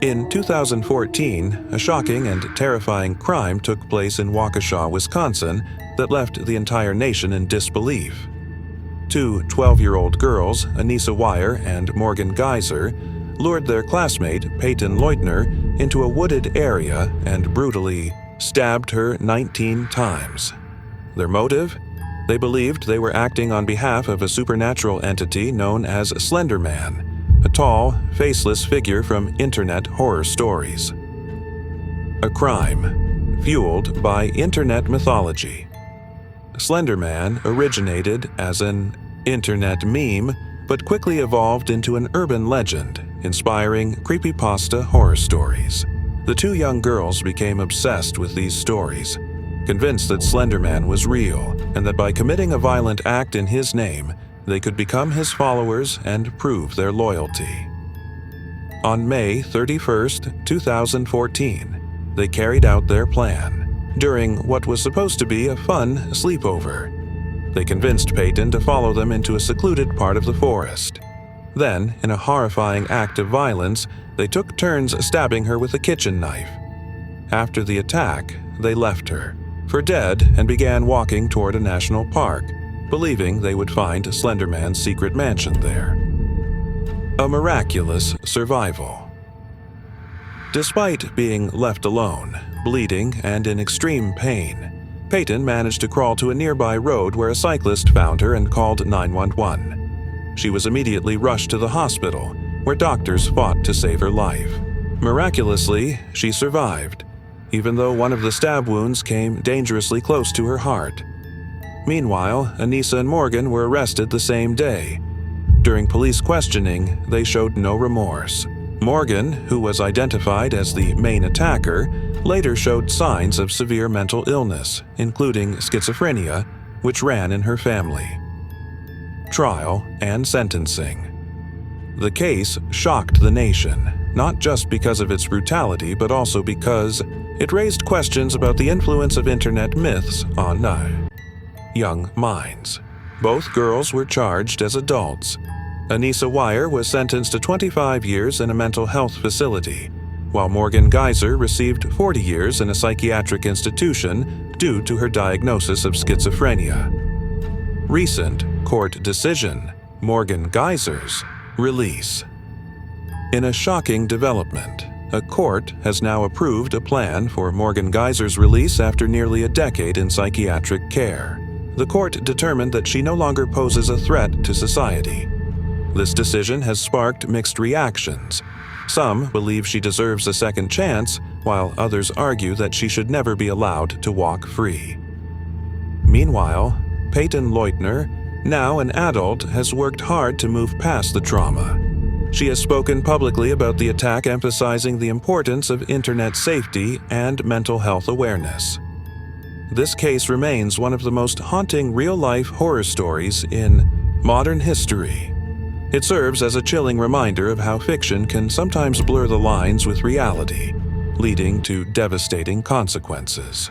In 2014, a shocking and terrifying crime took place in Waukesha, Wisconsin that left the entire nation in disbelief. Two 12-year-old girls, Anissa Weier and Morgan Geyser, lured their classmate, Peyton Leutner, into a wooded area and brutally stabbed her 19 times. Their motive? They believed they were acting on behalf of a supernatural entity known as Slender Man, a tall, faceless figure from internet horror stories. A crime fueled by internet mythology. Slender Man originated as an internet meme, but quickly evolved into an urban legend, inspiring creepypasta horror stories. The two young girls became obsessed with these stories, convinced that Slender Man was real, and that by committing a violent act in his name, they could become his followers and prove their loyalty. On May 31, 2014, they carried out their plan. During what was supposed to be a fun sleepover, they convinced Peyton to follow them into a secluded part of the forest. Then, in a horrifying act of violence, they took turns stabbing her with a kitchen knife. After the attack, they left her for dead and began walking toward a national park, believing they would find Slender Man's secret mansion there. A miraculous survival. Despite being left alone, bleeding, and in extreme pain, Peyton managed to crawl to a nearby road where a cyclist found her and called 911. She was immediately rushed to the hospital, where doctors fought to save her life. Miraculously, she survived, even though one of the stab wounds came dangerously close to her heart. Meanwhile, Anissa and Morgan were arrested the same day. During police questioning, they showed no remorse. Morgan, who was identified as the main attacker, later showed signs of severe mental illness, including schizophrenia, which ran in her family. Trial and sentencing. The case shocked the nation, not just because of its brutality, but also because it raised questions about the influence of internet myths on young minds. Both girls were charged as adults. Anissa Weier was sentenced to 25 years in a mental health facility, while Morgan Geyser received 40 years in a psychiatric institution due to her diagnosis of schizophrenia. Recent court decision: Morgan Geyser's release. In a shocking development, a court has now approved a plan for Morgan Geyser's release after nearly a decade in psychiatric care. The court determined that she no longer poses a threat to society. This decision has sparked mixed reactions. Some believe she deserves a second chance, while others argue that she should never be allowed to walk free. Meanwhile, Peyton Leutner, now an adult, has worked hard to move past the trauma. She has spoken publicly about the attack, emphasizing the importance of internet safety and mental health awareness. This case remains one of the most haunting real-life horror stories in modern history. It serves as a chilling reminder of how fiction can sometimes blur the lines with reality, leading to devastating consequences.